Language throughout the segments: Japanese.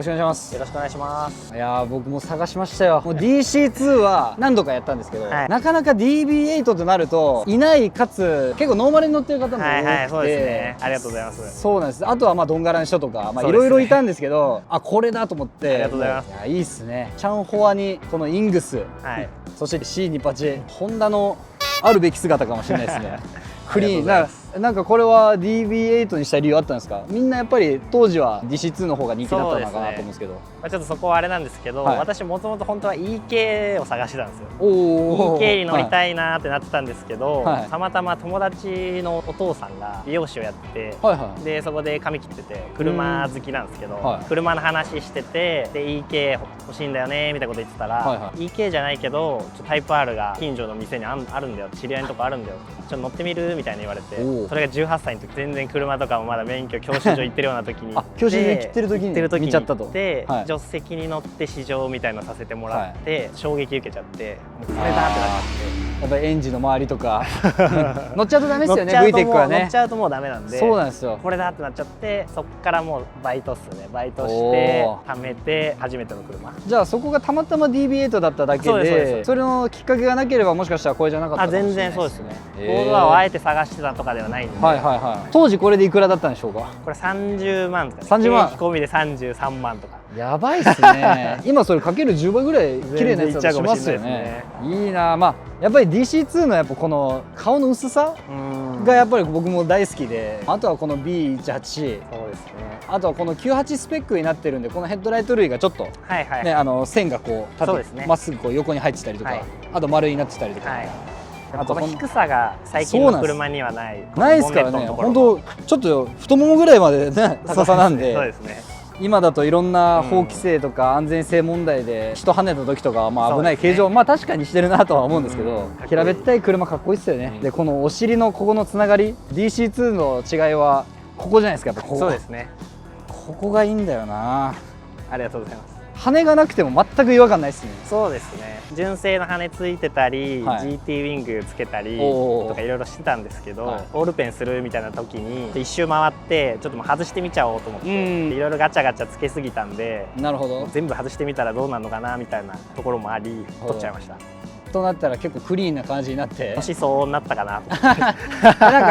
ろしくお願いします。よろしくお願いします。いやー、僕も探しましたよ。もう DC2 は何度かやったんですけど、はい、なかなか DB8 となるといない、かつ結構ノーマルに乗ってる方も多くて、はい、そうですね。ありがとうございます。そうなんです。あとはまあドンガラの人とかいろいろいたんですけど、あ、これだと思って。ありがとうございます。いや、いいっすね。チャンホアにこのイングス、はい、そして C28、ホンダのあるべき姿かもしれないですね。クリーンなんかこれは DB8 にした理由あったんですか？みんなやっぱり当時は DC2 の方が人気だったのかなと思うんですけど、ちょっとそこはあれなんですけど、私もともと本当は EK を探してたんですよ。EK に乗りたいなってなってたんですけど、たまたま友達のお父さんが美容師をやってて、でそこで髪切ってて車好きなんですけど、車の話してて、で EK 欲しいんだよねみたいなこと言ってたら、EK じゃないけどタイプ R が近所の店にあるんだよ、知り合いのとこあるんだよ、ちょっと乗ってみるみたいに言われて、それが18歳の時、全然車とかもまだ免許教習所行ってるような時に教習所行ってる時に見ちゃったと。で助手席に乗って試乗みたいなのさせてもらって、衝撃受けちゃって、もうこれだってなっちゃって。やっぱりエンジンの周りとか乗っちゃうとダメですよね。 VTEC はね、乗っちゃうともうダメなんで、そうなんですよ。これだってなっちゃって、そっからもうバイトっすね。バイトして貯めて初めての車。じゃあそこがたまたま DB8 だっただけで、それのきっかけがなければもしかしたらこれじゃなかったかもしれないですね。全然そうですね。ボードはあえて探してたとかではないんで。当時これでいくらだったんでしょうか？これ30万とか、ね、30万、経費込みで33万とか。やばいっすね。今それかける10倍ぐらい綺麗なやつだとしますよね。いいな。まあやっぱり DC2 のやっぱこの顔の薄さがやっぱり僕も大好きで、あとはこの B18、そうですね、あとはこの98スペックになってるんで、このヘッドライト類がちょっとね、線がこうまっすぐこう横に入ってたりとか、あと丸になってたりとか、あと低さが最近の車にはないですからね。本当ちょっと太ももぐらいまでね、高さなんで。そうですね。今だといろんな法規制とか安全性問題で人跳ねた時とかは危ない形状、確かにしてるなとは思うんですけど、平べったい車かっこいいですよね。でこのお尻のここのつながり、 DC2 の違いはここじゃないですか。やっぱここ、そうですね、ここがいいんだよな。ありがとうございます。羽がなくても全く違和感ないですね。そうですね。純正の羽ついてたり、GT ウィングつけたりとかいろいろしてたんですけど、オールペンするみたいな時に一周回ってちょっともう外してみちゃおうと思って、いろいろガチャガチャつけすぎたんで、なるほど、全部外してみたらどうなるのかなみたいなところもあり取っちゃいました。となったら結構クリーンな感じになって、もしそうなったかなとな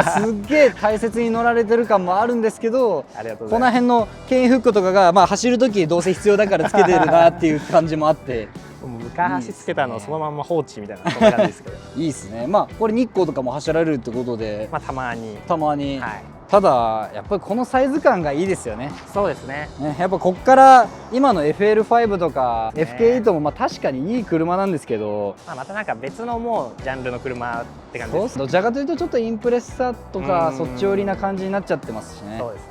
んかすっげえ大切に乗られてる感もあるんですけど、この辺の牽引フックとかが走る時どうせ必要だからつけてるなっていう感じもあって、昔つけたのをそのまま放置みたいな、そんな感じですけどいいですね。これ日光とかも走られるってことで、たまにただやっぱりこのサイズ感がいいですよね。そうですね。やっぱこっから今の FL5 とか FK8 も確かにいい車なんですけど、またなんか別のもうジャンルの車って感じです。どちらかというとちょっとインプレッサとかそっち寄りな感じになっちゃってますしね。そうです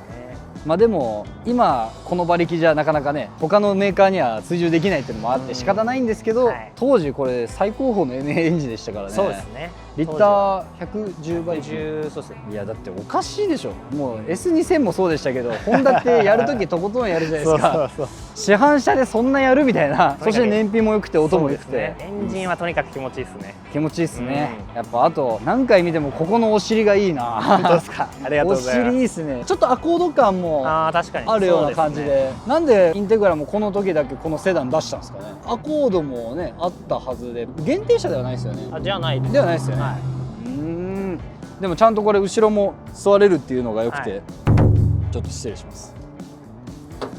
ね。でも今この馬力じゃなかなかね、他のメーカーには追従できないっていうのもあって仕方ないんですけど、当時これ最高峰の NA エンジンでしたからね。そうですね。リッター110倍、そうですね。いやだっておかしいでしょ。もう S2000 もそうでしたけど、ホンダってやるときとことんやるじゃないですか。市販車でそんなやるみたいな。そして燃費も良くて音も良くて、エンジンはとにかく気持ちいいですね。気持ちいいですね。やっぱあと何回見てもここのお尻がいいな。本当ですか。ありがとうございます。お尻いいですね。ちょっとアコード感もあるような感じで、なんでインテグラもこの時だけこのセダン出したんですかね。アコードもねあったはずで、限定車ではないですよね。じゃないです。ではないですよね。でもちゃんとこれ後ろも座れるっていうのが良くて、ちょっと失礼します。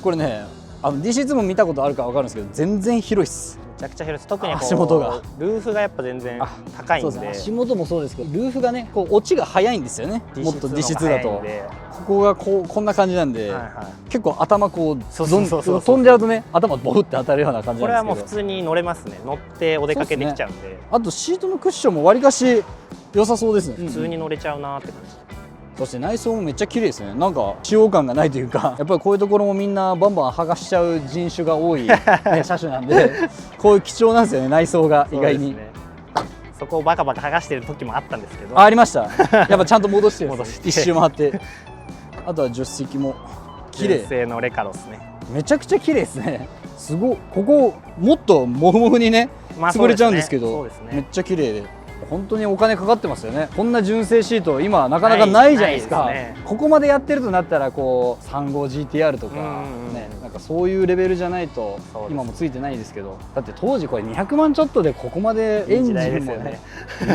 これね、DC2 も見たことあるか分かるんですけど、全然広いっす。めちゃくちゃ広いです。特に足元が、ルーフがやっぱ全然高いんで。足元もそうですけど、ルーフがねこう落ちが早いんですよね。もっと DC2 だとここがこんな感じなんで、結構頭こう飛んじゃうとね、頭ボフって当たるような感じなんですけど、これはもう普通に乗れますね。乗ってお出かけできちゃうんで。あとシートのクッションもわりかし良さそうですね。普通に乗れちゃうなって感じ。そして内装もめっちゃ綺麗ですね。なんか使用感がないというか、やっぱりこういうところもみんなバンバン剥がしちゃう人種が多い、車種なんで、こういう貴重なんですよね、内装が意外に。そこをバカバカ剥がしてる時もあったんですけど、ありました。やっぱちゃんと戻してるんです、一周回って。あとは助手席も綺麗。純正のレカロですね。めちゃくちゃ綺麗ですね。すごい。ここもっとモフモフにね潰れちゃうんですけど、めっちゃ綺麗で。本当にお金かかってますよね。こんな純正シート今なかなかないじゃないですか。ここまでやってるとなったらこう 35GTR とかね、なんかそういうレベルじゃないと今もついてないですけど、だって当時これ200万ちょっとでここまでエンジンもね、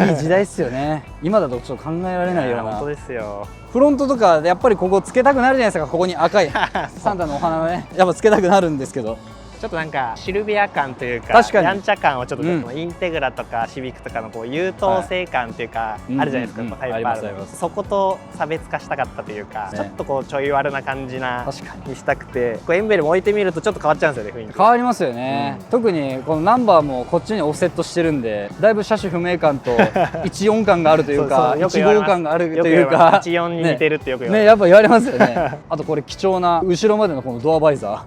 いい時代ですよね。今だとちょっと考えられないような。本当ですよ。フロントとかやっぱりここつけたくなるじゃないですか。ここに赤いサンタのお花をね、やっぱつけたくなるんですけど、ちょっとなんかシルビア感というか、確かにやんちゃ感をちょっと、インテグラとかシビックとかのこう優等生感というか、あるじゃないですか、タイプ R。そこと差別化したかったというか、ちょっとこうちょい悪な感じなにしたくて、こうエンブレム置いてみるとちょっと変わっちゃうんですよね、雰囲気。変わりますよね。特にこのナンバーもこっちにオフセットしてるんで、だいぶ車種不明感と14感があるというか、1号感があるというか、14に似てるってよく言われます。ね、やっぱ言われますよね。あとこれ貴重な後ろまでのこのドアバイザ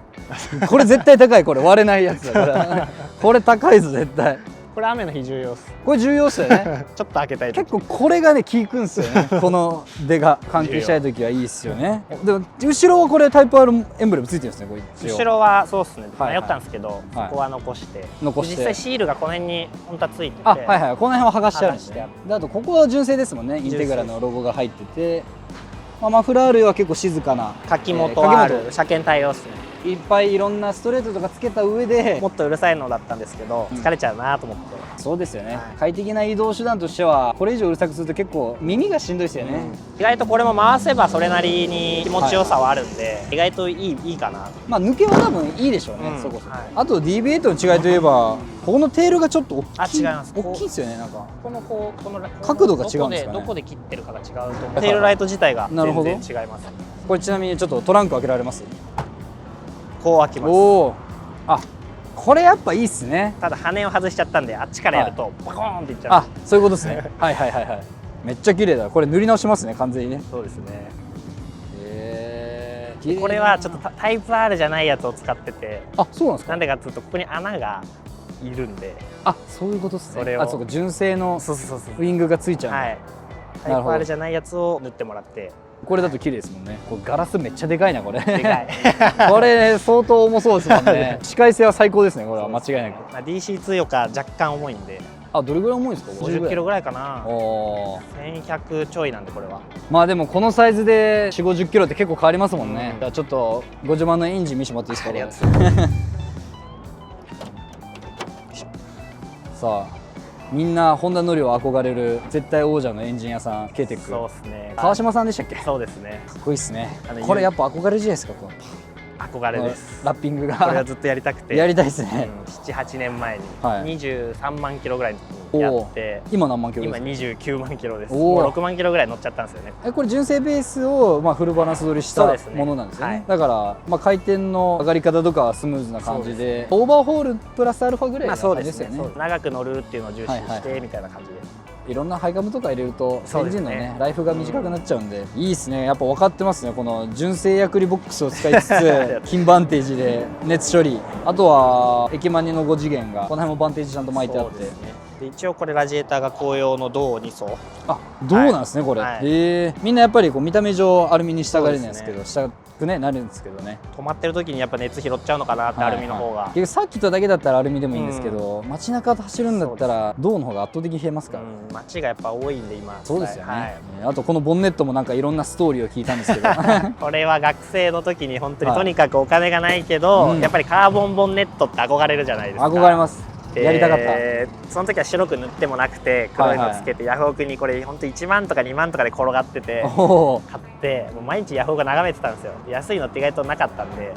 ー、これ絶対高い。これ割れないやつだからこれ高いぞ絶対。これ雨の日重要っす。これ重要っすよね。ちょっと開けたい。結構これがね効くんすよね。この出が換気したい時はいいっすよね。でも後ろはこれタイプ R エンブレムついてるんですね。これ後ろはそうっすね。迷ったんですけど、そこは残して。実際シールがこの辺に本当はついてて。あ、はいはい。この辺は剥がしてあるんですね。であとここは純正ですもんね。インテグラのロゴが入ってて、マフラー類は結構静かな。書き元ある車検対応っすね。いっぱいいろんなストレートとかつけた上で、もっとうるさいのだったんですけど、疲れちゃうなと思って。そうですよね。快適な移動手段としてはこれ以上うるさくすると結構耳がしんどいですよね。意外とこれも回せばそれなりに気持ちよさはあるんで、意外といいかな。まあ抜けは多分いいでしょうね。そこそこ。あと DB8 の違いといえば、ここのテールがちょっと大きい。違います。大きいですよね。なんかこの角度が違うんですかね。どこで切ってるかが違うと思う。テールライト自体が全然違います。これちなみにちょっとトランク開けられます？こう開きます。おお。あ、これやっぱいいっすね。ただ羽を外しちゃったんで、あっちからやるとパコーンっていっちゃう。あ、そういうことですね。はいはいはいはい。めっちゃ綺麗だ。これ塗り直しますね、完全にね。そうですね。これはちょっとタイプ R じゃないやつを使ってて。あ、そうなんですか。なんでかっていうと、ここに穴がいるんで。あ、そういうことですね。あ、そうか、純正のウィングがついちゃう。はい。タイプ R じゃないやつを塗ってもらって。これだと綺麗ですもんね。これガラスめっちゃでかいなこれ。でかい。これ相当重そうですもんね。視界性は最高ですね。これは間違いなく。DC2 よか若干重いんで。あ、どれぐらい重いですか？50キロぐらいかな。1100ちょいなんでこれは。まあでもこのサイズで4、50キロって結構変わりますもんね。じゃあちょっとご自慢のエンジン見せてもらっていいですか？さあ。みんなホンダ乗りを憧れる絶対王者のエンジン屋さん、ケイテック。そうですね。川島さんでしたっけ？そうですね。かっこいいですね。これやっぱ憧れじゃないですか。憧れです。ラッピングが。これはずっとやりたくて。やりたいですね。7、8年前に23万キロぐらいやって、今何万キロですか？今29万キロです。もう6万キロぐらい乗っちゃったんですよね。これ純正ベースをフルバランス取りしたものなんですよね。だから回転の上がり方とかはスムーズな感じで、オーバーホールプラスアルファぐらいの感じですよね。長く乗るっていうのを重視してみたいな感じで。いろんなハイカムとか入れるとエンジンのねライフが短くなっちゃうんで、いいですね。やっぱ分かってますね。この純正ヤクリボックスを使いつつ金バンテージで熱処理、あとはエキマニの5次元がこの辺もバンテージちゃんと巻いてあって、で一応これラジエーターが紅葉の銅2層。あ、銅なんですねこれ。みんなやっぱり見た目上アルミに従えないんですけど、したくねなるんですけどね。止まってる時にやっぱ熱拾っちゃうのかなって、アルミの方が。結局サーキットだけだったらアルミでもいいんですけど、街中で走るんだったら銅の方が圧倒的に冷えますから。街がやっぱ多いんで今。そうですよね。あとこのボンネットもなんかいろんなストーリーを聞いたんですけどこれは学生の時に本当にとにかくお金がないけど、やっぱりカーボンボンネットって憧れるじゃないですか。憧れます。やりたかった。その時は白く塗ってもなくて黒いのつけて、ヤフオクにこれ本当1万とか2万とかで転がってて、買ってもう毎日ヤフオク眺めてたんですよ。安いのって意外となかったんで、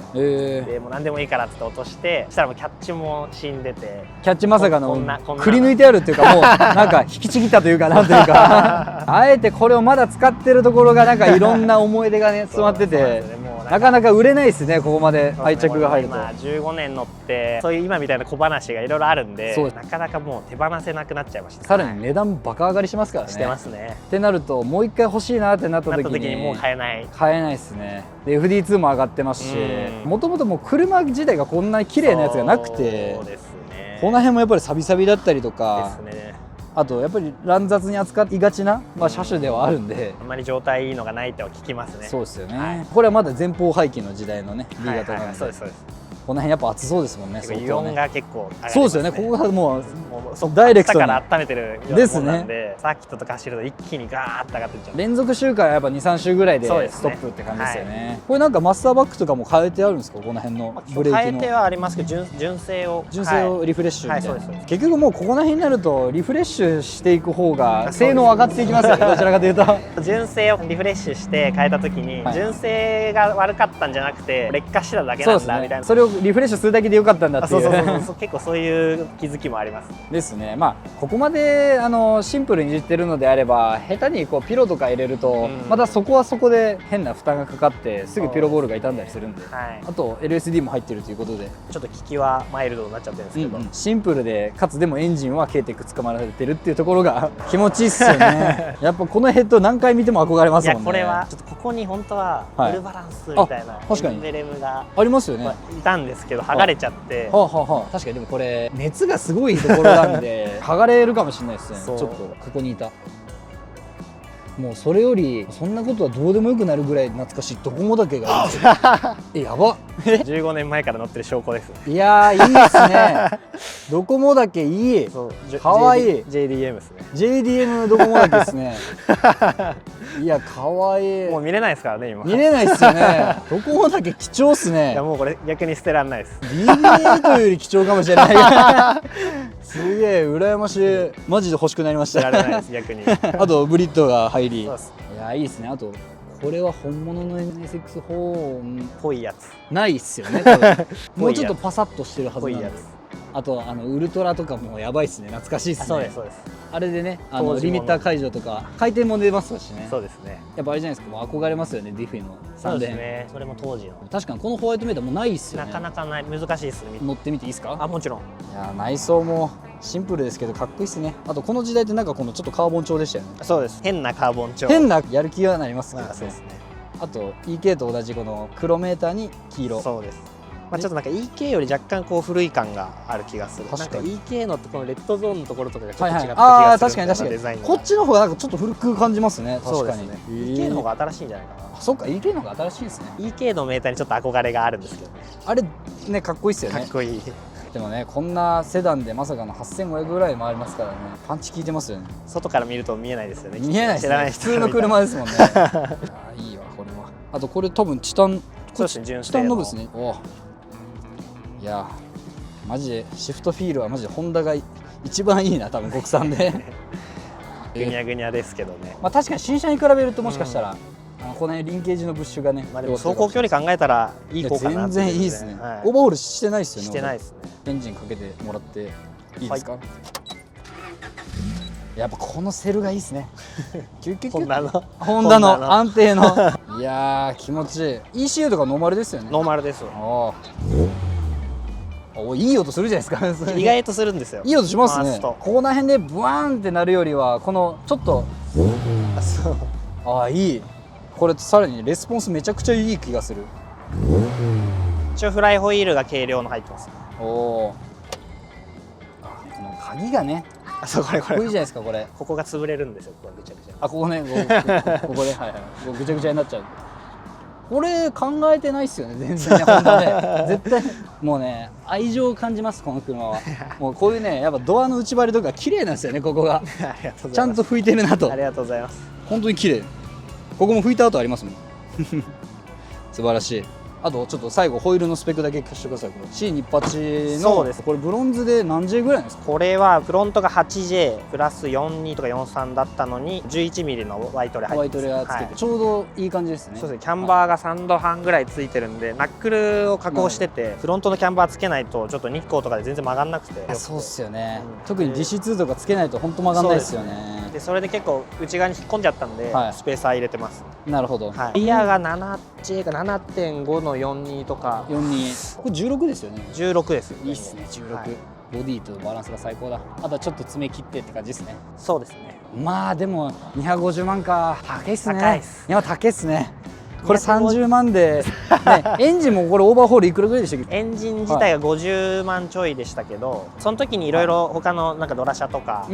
でもう何でもいいからって落として、そしたらもうキャッチも死んでて、キャッチまさかのくり抜いてあるっていうか、もうなんか引きちぎったというかなんというかあえてこれをまだ使ってるところがなんかいろんな思い出がね詰まってて、なかなか売れないですね。ここまで愛着が入ると。今15年乗ってそういう今みたいな小話がいろいろあるんで、なかなかもう手放せなくなっちゃいました。さらに値段バカ上がりしますからね。してますね。ってなるともう一回欲しいなってなった時にもう買えないですね。で FD2 も上がってますし、もともともう車自体がこんなに綺麗なやつがなくて、この辺もやっぱりサビサビだったりとか、あとやっぱり乱雑に扱いがちな車種ではあるんで、あんまり状態いいのがないと聞きますね。そうですよね。これはまだ前方排気の時代のね B 型なんで。そうですそうです。この辺やっぱ暑そうですもんね。油温が結構上がりますね。そうですよね。ここがもうダイレクトにから温めてるようなもんなんで、サーキットとか走ると一気にガーッと上がっていっちゃう。連続周回はやっぱ 2,3 周ぐらいでストップって感じですよね。これなんかマスターバックとかも変えてあるんですか、この辺のブレーキの。変えてはありますけど、純正をリフレッシュみたいな。結局もうここら辺になるとリフレッシュしていく方が性能上がっていきますよね。どちらかというと純正をリフレッシュして変えた時に、純正が悪かったんじゃなくて劣化してただけなんだみたいな、それをリフレッシュするだけでよかったんだっていう。結構そういう気づきもありますですね。まあここまでシンプルにいじってるのであれば、下手にこうピロとか入れると、またそこはそこで変な負担がかかってすぐピロボールが傷んだりするんで、あと LSD も入ってるということでちょっと効きはマイルドになっちゃってるんですけど、シンプルでかつでもエンジンは K-TEC つかまられてるっていうところが気持ちいいっすよね。やっぱこのヘッド何回見ても憧れますもんね。いやこれはちょっとここに本当はフルバランスみたいなエンブレムがありますよね。いたんですけど剥がれちゃって、確かにでもこれ熱がすごいところなんで剥がれるかもしれないですね。ちょっとここにいた。もうそれよりそんなことはどうでもよくなるぐらい懐かしいドコモ岳があるんですよ。やばっ。15年前から乗ってる証拠です。いやーいいですね。ドコモ岳いい。かわいい。JDM ですね。JDM のドコモ岳ですね。いやかわいい。もう見れないですからね今。見れないですよね。ドコモ岳貴重っすね。いやもうこれ逆に捨てられないです。DBA というより貴重かもしれない。すげえ羨ましい。マジで欲しくなりました。捨てられないです逆に。あとブリッドが入り。いやいいですね。あとこれは本物の NSX ホーンっぽいやつないっすよね。もうちょっとパサッとしてるはずなんです。あとウルトラとかもやばいっすね。懐かしいっすね。そうですそうです。あれでねリミッター解除とか回転も出ますしね。そうですね。やっぱあれじゃないですか、もう憧れますよね、ディフィの3連。そうですね。それも当時の。確かにこのホワイトメーターもないっすよね。なかなかない、難しいですね。乗ってみていいですか。あ、もちろん。いや内装もシンプルですけどかっこいいっすね。あとこの時代ってなんかこのちょっとカーボン調でしたよね。そうです。変なカーボン調。変なやる気がなりますけどね。そうですね。あと EK と同じこの黒メーターに黄色。そうです。まあちょっとなんか EK より若干こう古い感がある気がする。なんか EK のこのレッドゾーンのところとかがちょっと違った気がする。ああ確かに確かに。こっちの方がなんかちょっと古く感じますね。確かに。EK の方が新しいんじゃないかな。そっか EK の方が新しいですね。EK のメーターにちょっと憧れがあるんですけどね。あれねかっこいいっすよね。かっこいい。でもねこんなセダンでまさかの8500ぐらい回りますからね。パンチ効いてますよね。外から見ると見えないですよね。見えないですね。普通の車ですもんね。あいいわこれは。あとこれ多分チタン。そうですね。純正の。チタンノブですね。おいやマジでシフトフィールはマジでホンダが一番いいな多分国産で。ぐにゃぐにゃですけどね。まあ確かに新車に比べるともしかしたら、この辺リンケージのブッシュがね。まあでも走行距離考えたらいい方かな。全然いいですね。オーバーホールしてないですよね。してないですね。エンジンかけてもらっていいですか。やっぱこのセルがいいですね。ホンダの安定の。いやー気持ちいい。ECU とかノーマルですよね。ノーマルです。おいい音するじゃないですか。意外とするんですよ。いい音しますね。ここら辺でブワーンってなるよりはこのちょっといい。これさらにレスポンスめちゃくちゃいい気がする。一応フライホイールが軽量の入ってます。おお。この鍵がね。そうこれいいじゃないですかこれ。ここが潰れるんですよ。ここぐちゃぐちゃ。ここねここでぐちゃぐちゃになっちゃう。これ考えてないっすよね全然ね。ホンダね絶対もうね愛情を感じますこの車は。もうこういうねやっぱドアの内張りとか綺麗なんですよねここが。ちゃんと拭いてるなと。ありがとうございます。本当に綺麗。ここも拭いた跡ありますもん。素晴らしい。あとちょっと最後ホイールのスペックだけ貸してください。これ C28 の。そうです。これブロンズで何 J ぐらいなんですか。これはフロントが 8J プラス42とか43だったのに 11mm のワイトレ入ってます。ワイトレがつけてちょうどいい感じですね。そうですね。キャンバーが3度半ぐらいついてるんでナックルを加工しててフロントのキャンバーつけないとちょっと日光とかで全然曲がんなくて。そうっすよね。特に DC2 とかつけないと本当曲がんないですよね。でそれで結構内側に引っ込んじゃったんでスペーサー入れてます。なるほど。リアが 7J か 7.5 の42とか。42。これ16ですよね。16です。いいっすね16。ボディとバランスが最高だ。あとはちょっと詰め切ってって感じですね。そうですね。まあでも250万か高いっすね。高いっす。今高いっすね。これ30万で、ね、エンジンもこれオーバーホールいくらぐらいでしたっけ？エンジン自体が50万ちょいでしたけど、その時にいろいろ他のなんかドラシャとか、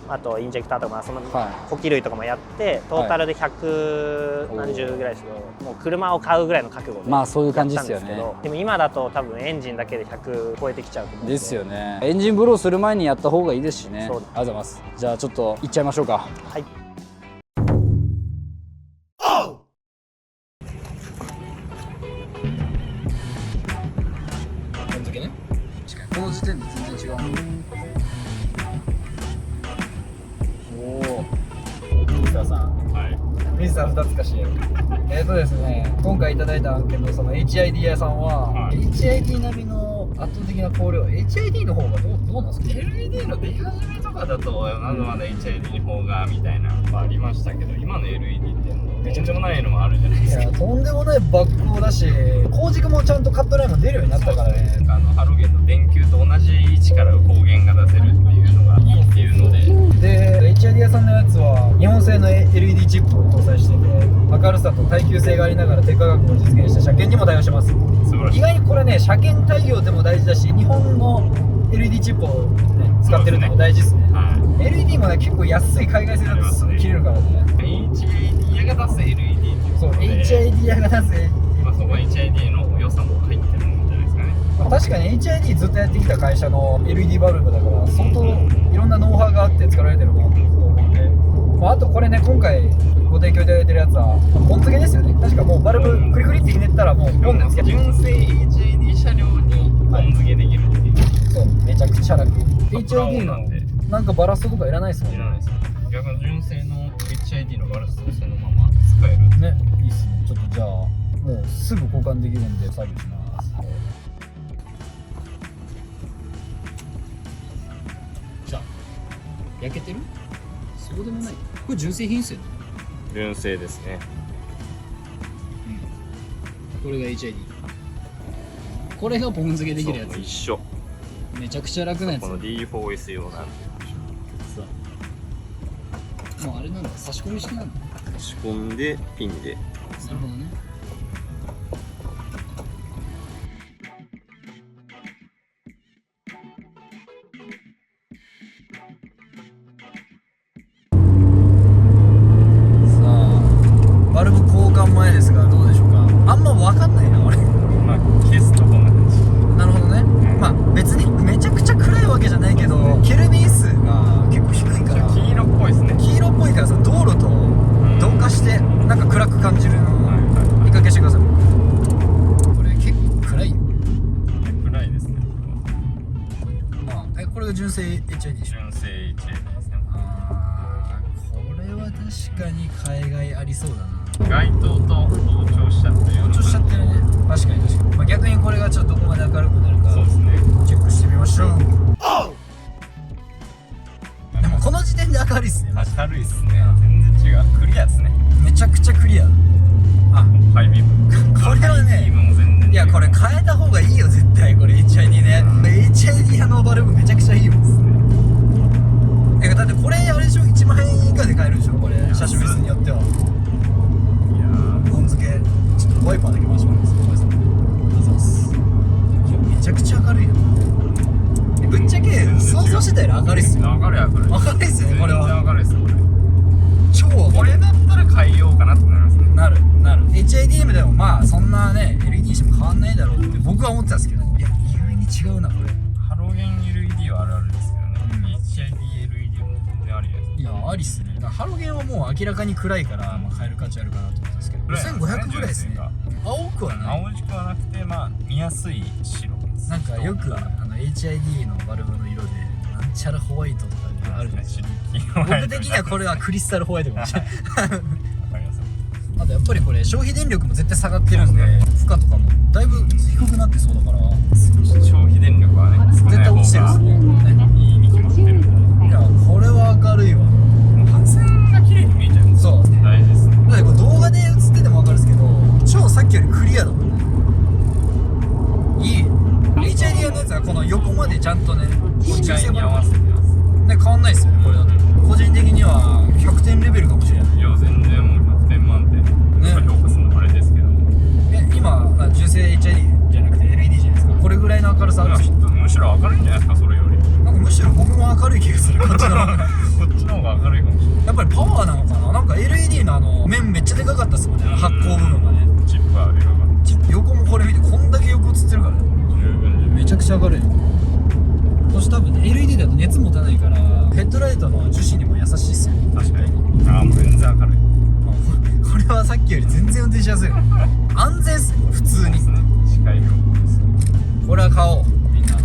あとインジェクターとかその呼気類とかもやってトータルで100何十ぐらいですけど、もう車を買うぐらいの覚悟でやったんですけど、でも今だと多分エンジンだけで100超えてきちゃうと思うんで。ですよね。エンジンブローする前にやった方がいいですしね。ありがとうございます。じゃあちょっと行っちゃいましょうか。はい。この時点で全然違う。おお。水田さん。はい。水田2つかし。ですね。今回いただいた案件のその HID 屋さんは、HID 並みの圧倒的な光量。HID の方がどうなんですか？ LED の出始めとかだとまだまだ HID の方がみたいなのがありましたけど、今の LED ってもうめちゃくちゃないのもあるじゃないですか。いや、とんでもないバック光だし、光軸もちゃんとカットラインも出るようになったからね。ハロゲンの電球と同じ位置から光源が出せるっていうのがいいっていうので、HID 屋さんのやつは日本製の LED チップを搭載していて、明るさと耐久性がありながら低価格を実現した車検にも対応してます。意外にこれね、車検対応でも大事だし、日本の LED チップを、ね、使ってるのも大事ですね。LED もね、結構安い海外製だとすぐ切れるからね。HID 屋が出す LED っていうそう、ことで、HID 屋が出す LED。そこは HID の良さも入ってるんじゃないですかね。確かに HID ずっとやってきた会社の LED バルブだから相当いろんなノウハウがあって作られてるなと思うんで、あとこれね、今回ご提供いただいてるやつはポン付けですよね。確かもうバルブクリクリってひねったらもうポンで付けて、純正 HID 車両にポン付けできるっていう、そう、めちゃくちゃ楽。 HID のなんかバラストとかいらないですもんね。いらないです。逆に純正の HID のバラストをそのまま使えるね。いいっすね。ちょっとじゃあもうすぐ交換できるんで作業します。じゃあ焼けてる？そうでもない。これ純正品っすよね。純正ですね。これが HID。これがポン付けできるやつ。一緒。めちゃくちゃ楽なやつ。この D4S 用なんで。もうあれなんだ、差し込み式なんだ。差し込んでピンで。なるほどね。さあ、バルブ交換前ですがどうでしょうか。あんま分かんないな俺。まあ消すとこんな感じ。なるほどね。まあ別にめちゃくちゃ暗いわけじゃないけど、ケルビン数が結構低いから。黄色っぽいですね。黄色っぽいからさ、道路と同化してなんか暗く感じるのを見かけしてください。これ結構暗いよ。暗いですね。まあこれが純正 HID でしょ。純正 HID ですね。これは確かに海外ありそうだな。街灯と同調しちゃってる。同調しちゃってるね。確かに確かに。まあ逆にこれがちょっとどこまで明るくなるかそうですね。チェックしてみましょう。でもこの時点で明るいっすね。明るいっすね。全然違う。クリアですね。めちゃくちゃクリア。あ、ハイビーム。これはね、いやこれ変えた方がいいよ絶対。これ HID ね。HID のバルブめちゃくちゃいいよ。だってこれあれでしょ、1万円以下で買えるでしょこれ、車種別によっては。いやー、ポン付けちょっとワイパーだけ回します。めちゃくちゃ明るいよ。ぶっちゃけ想像してたより明るいっすよ。明るい明るい。明るいっすよねこれは。全然明るいっすよこれ。超明るい。これだったら変えようかなってなりますね。なる。HID でもまあそんなね LED にしても変わんないだろうって僕は思ってたんですけど、いや意外に違うなこれ。ハロゲン LED はあるあるですけどね。HID LED も全然ありです。いやありっすね。だからハロゲンはもう明らかに暗いから、まあ、変える価値あるかなと思ったんですけど、5500ぐらいですね。青くはない。青軸はなくて、まあ見やすい白です。なんかよくHID のバルブの色でなんちゃらホワイトとかあるじゃないですか。僕的にはこれはクリスタルホワイトかもしれない。あとやっぱりこれ消費電力も絶対下がってるんで、負荷とかもだいぶ低くなってそうだから、消費電力はね絶対落ちてるんですね。いいに決まってる。いやこれは明るいわ。発線が綺麗に見えちゃう。そう大事ですね。だってこれ動画で映ってても分かるんですけど、超さっきよりクリアだもんね。いい HID のやつはこの横までちゃんとね視界に合わせてますね。変わんないですよねこれだと。個人的には100点レベルかもしれない。いや全然もう100点満点。ね、評価するのあれですけど、明るい。私多分ね LED だと熱持たないからヘッドライトの樹脂にも優しいっすよ。確かに。ああ、もう全然明るい。これはさっきより全然運転しやすい。安全っすね普通に。視界良好です。これは買おうみんな。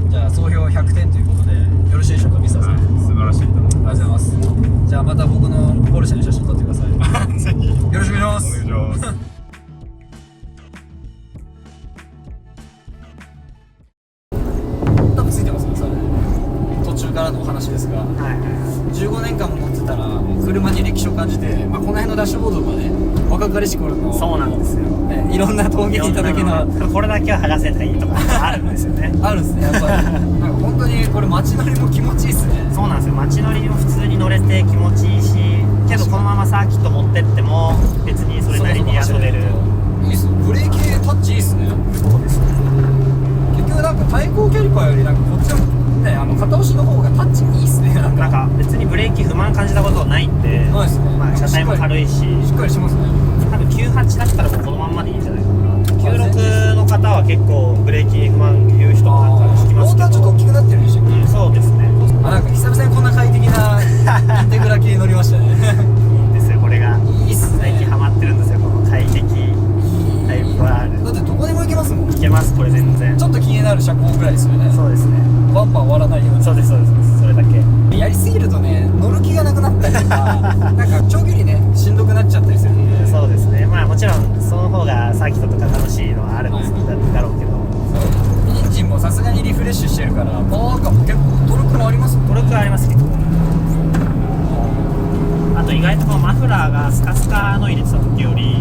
じゃあ総評100点ということでよろしいでしょうかミスターさん。素晴らしいと思います。ありがとうございます。じゃあまた僕のポルシェの写真撮ってください。ぜひよろしくお願いします。お願いします。多分ついてますねそれ。途中からのお話ですが、15年間も乗ってたら車に歴史を感じて、この辺のダッシュボードがね若かりし頃のそうなんですよ、ね、いろんな峠にいた時のこれだけは剥がせないとかあるんですよね。あるんですねやっぱり。なんか本当にこれ街乗りも気持ちいいっすね。そうなんですよ、街乗りも普通に乗れて気持ちいいし、けどこのままサーキット持ってっても別にそれなりに遊べる。いいっす。ブレーキタッチいいっすね。そうですね。結局なんか対向キャリパーよりなんかこっちのね片押しの方がタッチいいっすね。なんか別にブレーキ不満感じたことないんで、そうですね。車体も軽いし、しっかりしますね。多分98だったらもうこのまんまでいいんじゃないかな。96の方は結構ブレーキ不満言う人もなんか聞きますけど、モーターちょっと大きくなってるでしょ。そうですね。なんか久々にこんな快適なインテグラ系乗りましたね。いいんですよこれが。いいっすね。最近ハマってるんですよこの快適タイプ R。 だってどこでも行けますもん。いけますこれ全然。ちょっと気になる車高ぐらいですよね。そうですね。バンバン割らないように。そうですそうです、それだけ。やりすぎるとね乗る気がなくなったりとかなんか長距離ねしんどくなっちゃったりするんで。そうですね。もちろんその方がサーキットとか楽しいのはあるんですだろうけど、エンジンもさすがにリフレッシュしてるからパワー感も結構トルクもありますもん。トルクありますけど、あと意外とこのマフラーがスカスカの入れてた時より、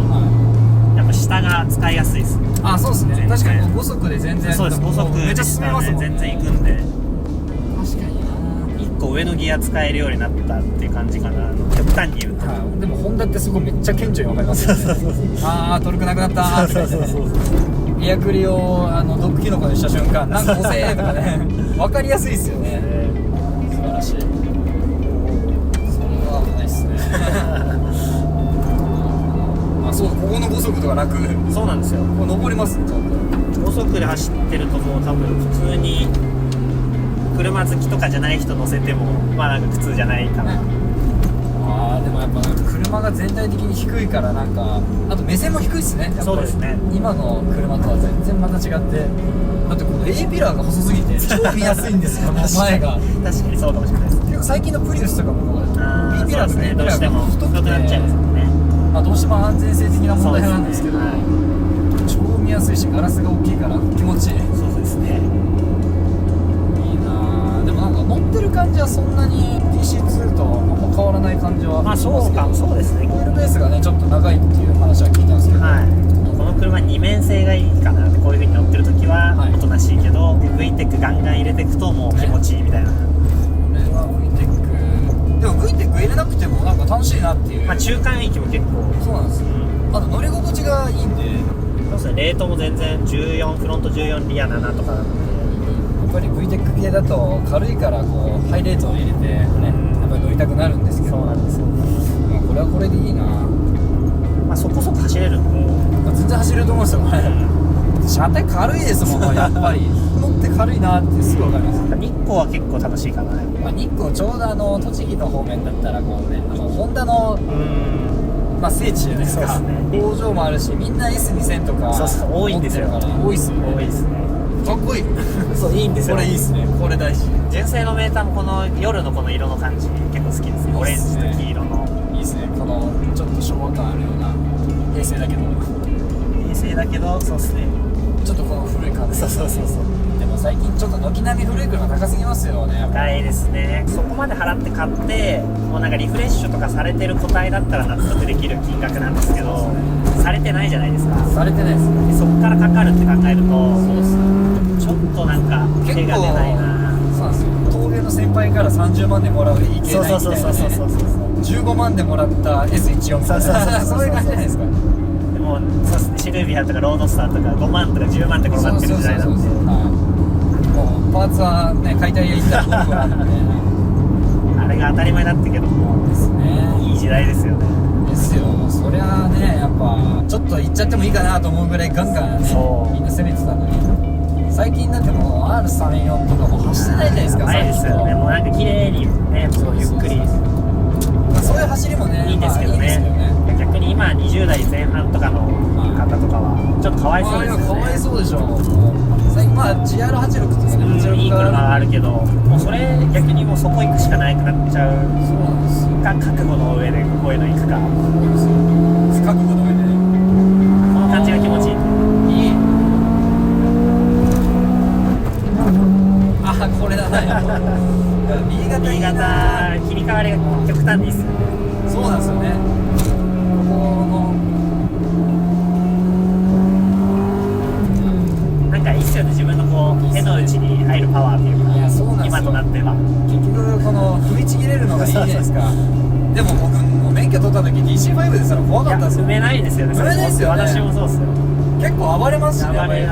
やっぱ下が使いやすいです。あ、そうですね。確かに5速で全然。そうです、5速めっちゃ進みますもんね。全然行くんで。確かにな。1個上のギア使えるようになったっていう感じかな、極端に言うと。でもホンダってそこめっちゃ顕著に分かりますよね。あートルクなくなったーって感じでね。エアクリをドッグキノコにした瞬間なんか遅えとかね分かりやすいですよね。素晴らしい。それは危ないっすね。あ、そう、ここの5速とか楽。そうなんですよ。これ登りますねちゃんと。5速で走ってるともう多分普通に車好きとかじゃない人乗せてもなんか苦痛じゃないかな。あーでもやっぱ車が全体的に低いからなんかあと目線も低いっすね。そうですね。今の車とは全然また違って、だってこの A ピラーが細すぎて超見やすいんですよ前が。確かにそうかもしれないです。結構最近のプリウスとかも B ピラーと A ピどうラーがしても太太くてくなっちゃいますもんね。どうしても安全性的な問題なんですけど、そうですね。超見やすいしガラスが大きいから気持ちいい。そうですね。いいなぁ。でもなんか乗ってる感じはそんなに PC2 とあんま変わらない感じはしますけど、そうですね。ホイールベースがねちょっと長いっていう話は聞いたんですけど、この車二面性がいいかなって。こういう風に乗ってる時はおとなしいけど、VTEC ガンガン入れていくともう気持ちいいみたいな。これは VTEC でも VTEC 入れなくてもなんか楽しいなっていう。中間域も結構そうなんですよ。あと乗り心地がいいんで、そうですね。レートも全然14、フロント14、リア7とかなので、やっぱり VTEC 系だと軽いからこうハイレートを入れてね、やっぱり乗りたくなるんですけど。そうなんですよ。これはこれでいいな。そこそこ走れるんで、全然走れると思うんですよこれ。車体軽いですもんやっぱり。乗って軽いなってすぐ分かります。日光は結構楽しいかな。日光ちょうど栃木の方面だったらこうねホンダの聖地じゃないですか。そうですね。工場もあるしみんな S2000 とか多いんですよ。多いっすね。多いですね。かっこいい。そう、いいんですよ。これいいっすね。これ大事。純正のメーターもこの夜のこの色の感じ結構好きですね。オレンジと黄色の。いいっすね。このちょっと昭和感あるような平成だけどそうっすね。ちょっとこの古い感じ。そう。でも最近ちょっと軒並み古い車高すぎますよね。高いですね。そこまで払って買ってもうなんかリフレッシュとかされてる個体だったら納得できる金額なんですけど、されてないじゃないですか。されてないですね。でそこからかかるって考えると、そうっすね。ちょっとなんか手が出ないな。そうなんですよ。陶芸の先輩から30万でもらう EK9 みたいなね。そう15万でもらった S14 みたいな。そういう感じじゃないですか。でもそうですね。シルビアとかロードスターとか5万とか10万って転がってる時代なんで、もうパーツはね解体屋行ったら僕はあるんであれが当たり前だったけどもですね。いい時代ですよね。ですよ。そりゃあねやっぱちょっと行っちゃってもいいかなと思うぐらいガンガンねみんな攻めてたのに。最近だってもう R34 とかも走ってないじゃないですか。ないですよね。もうなんか綺麗にね、もうゆっくり。そういう走りもね、いいんですけどね。逆に今20代前半とかの方とかはちょっとかわいそうですよね。かわいそうでしょ。最近まあ GR86 とかね、いい車があるけど、もうそれ逆にもうそこ行くしかないくなっちゃうか、覚悟の上でこういうの行くか。覚悟の上でね。この感じが気持ちいい。いい。あ、これだね。新潟いいな。切り替わりが極端にいいっすよね。そうなんですよね。ここのなんかいいっすよね、自分のこう手の内に入るパワーっていうか。いや、そうなんですよ。今となっては結局この踏みちぎれるのがいいじゃないですか。でも僕も免許取った時 DC5 でしたら怖かったですよ。踏めないですよね。踏めないですよね。私もそうっすよ。結構暴れますしね。暴れる。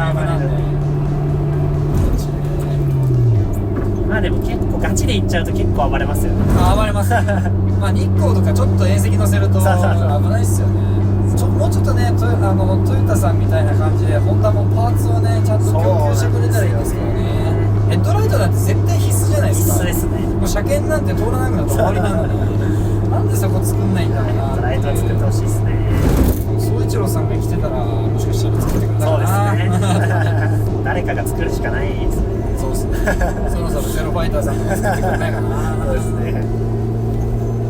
まあでも結構ガチでいっちゃうと結構暴れますよね。暴れます。まあ日光とかちょっと遠赤乗せると危ないっすよね。もうちょっとね、トヨタさんみたいな感じでホンダもパーツをねちゃんと供給してくれたらいいんですけどね。ヘッドライトなんて絶対必須じゃないですか。必須ですね。もう車検なんて通らなくなったら終わりなのになんでそこ作んないんだろうな。ヘッドライトは作ってほしいですね。総一郎さんが来てたらもしかしたら作ってくれたかな。そうですね。誰かが作るしかないですね。そうですね。そろそろゼロファイターさんも作ってくれないかな。そうですね。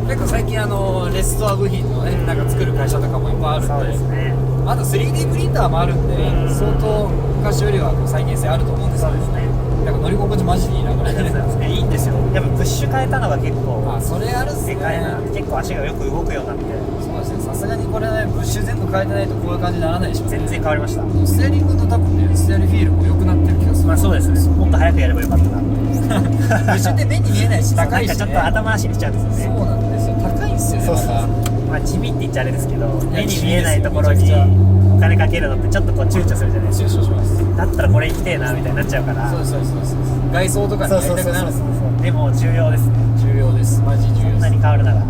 結構最近レストア部品のねなんか作る会社とかもいっぱいあるんで、そうですね。あと 3D プリンターもあるんで、相当昔よりは再現性あると思うんですよ。そうですね。なんか乗り心地マジでいいなこれ。いいんですよ。やっぱプッシュ変えたのが結構それあるっすね。でかいな。結構足がよく動くようになって。そうですね。さすがにこれねブッシュ全部変えてないとこういう感じにならないでしょ。全然変わりました。ステアリングの多分ねステアリングフィールも良くなってる気がする。まあそうですね。もっと早くやればよかったな。ブッシュって目に見えないし高いし、ね、なんかちょっと頭足にしちゃうんですよね。そうなんですよ。高いんですよね。そうそう。まあ地味って言っちゃあれですけど、目に見えないところにお金かけるのってちょっとこう躊躇するじゃないですか。躊躇します。だったらこれ行きてえなみたいになっちゃうから。そう外装とかにやりたくなるんですよ。でも重要ですね。重要です。マジ重要です。そんなに変わるなら。あ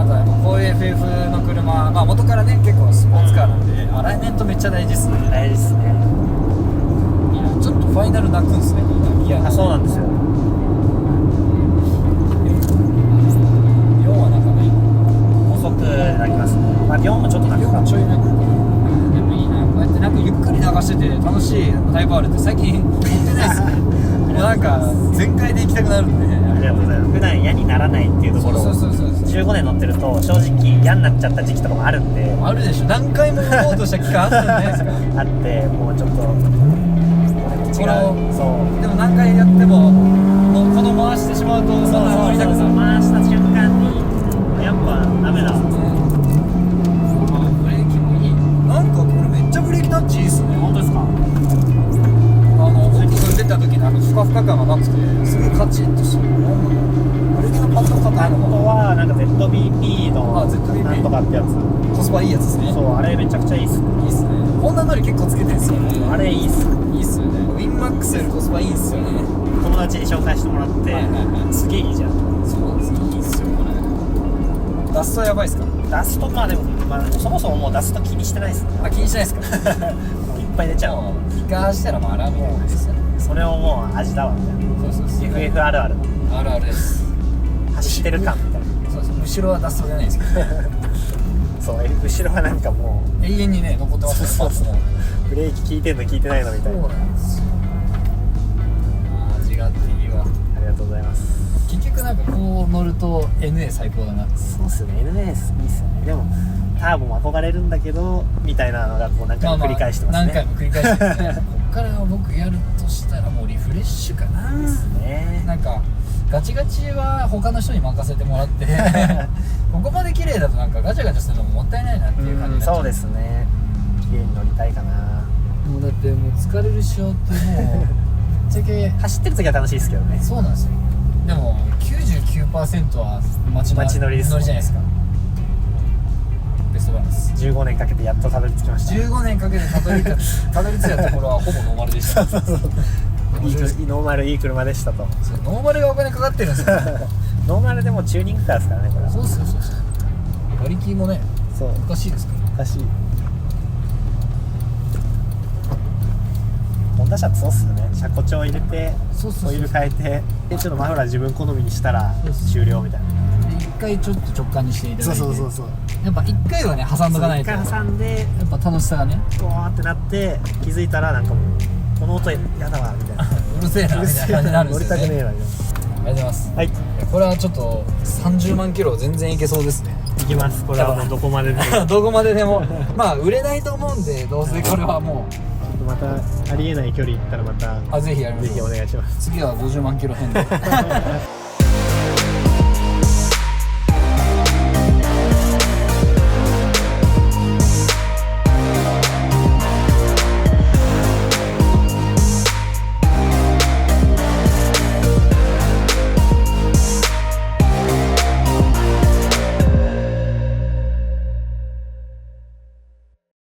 とはこういう FF の車、まあ元からね結構スポーツカーなんで、アライメントめっちゃ大事ですね。大事ですね。いやちょっとファイナル泣くんですね。いやそうなんですよ。4はなんかね遅く泣きますね。まあ4もちょっと泣くか。ちょい泣く。でもいいな。こうやってなんかゆっくり流してて楽しいタイプあるって最近乗ってないですね。もうなんか全開で行きたくなるんで。ありがとうございます。普段嫌にならないっていうところを15年乗ってると正直嫌になっちゃった時期とかもあるんで。あるでしょ。何回も乗ろうとした期間あったんじゃないですか。あってもうちょっと違う。そうでも何回やってもこの回してしまうとそんな乗りたくなる。回した瞬間にやっぱダメだ。ブレーキもいい。なんかこれめっちゃブレーキタッチいいっすね。本当ですか？僕出た時にふかふか感がなくてすごいカチッとしてる。ブレーキのパッド硬いのあとはなんか ZBP の ZBP なんとかってやつ。コスパいいやつですね。そうあれめちゃくちゃいいっすね。いいっすね。ホンダ乗り結構つけてるんですよね。あれいいっす。いいっすよね。ウィンマックスよりコスパいいんすよね。友達に紹介してもらって、すげえいいじゃん。そうです。いいっすよこれ。ダストやばいっすか？ダストまあでも、そもそももうダスト気にしてないっすね。気にしないっすか？もういっぱい出ちゃう。イカしたらもう洗うみたいなですよね。それをもう味だわみたいな。そう FF あるある。あるあるです。走ってる感みたいな。そう後ろはダストじゃないですけどそう後ろはなんかもう永遠にね残ってますね。パーツもブレーキ効いてんの効いてないのみたいな。そうなんですよ。味があっていいわ。ありがとうございます。結局なんかこう乗ると NA 最高だな。そうっすね。 NA いいっすよね。でもターボも憧れるんだけどみたいなのがこう何回も繰り返してますね。何回も繰り返してますね。こっから僕やるとしたらもうリフレッシュかな。ですね。なんかガチガチは他の人に任せてもらってここまで綺麗だとなんかガチャガチャするのももったいないなっていう感じになっちゃう。そうですね。綺麗に乗りたいかな。もうだってもう疲れるしようってもうぶっちゃけ走ってる時は楽しいですけどね。そうなんですよ。でも 99% は街乗りですね。じゃないですか。ベストバランス。15年かけてやっとたどり着きました。15年かけてたどり着いたところはほぼノーマルでした。そうノーマルいい車でしたと。ノーマルがお金かかってるんですよ。ノーマルでもチューニングカーですからねこれ。そうそう。馬力もねそうおかしいですから。おかしい。ホンダ車ってそうっすよね。車庫帳入れてホイール変えてちょっとマフラー自分好みにしたら終了みたいな。一回ちょっと直感にしていただいて、そうやっぱ一回はね挟んどかないと、一回挟んでやっぱ楽しさがねボーってなって気づいたらなんかもうこの音やだわみたいなうるせえなみたいな感じになるんですよね。乗りたくねえわみたいな。ありがとうございます。はい、これはちょっと30万キロ全然いけそうですね。いきます。これはもうどこまででもどこまででもまあ売れないと思うんで、どうせこれはもうちょっとまたありえない距離行ったらまたぜひやりましょう。ぜひお願いします。次は50万キロ編で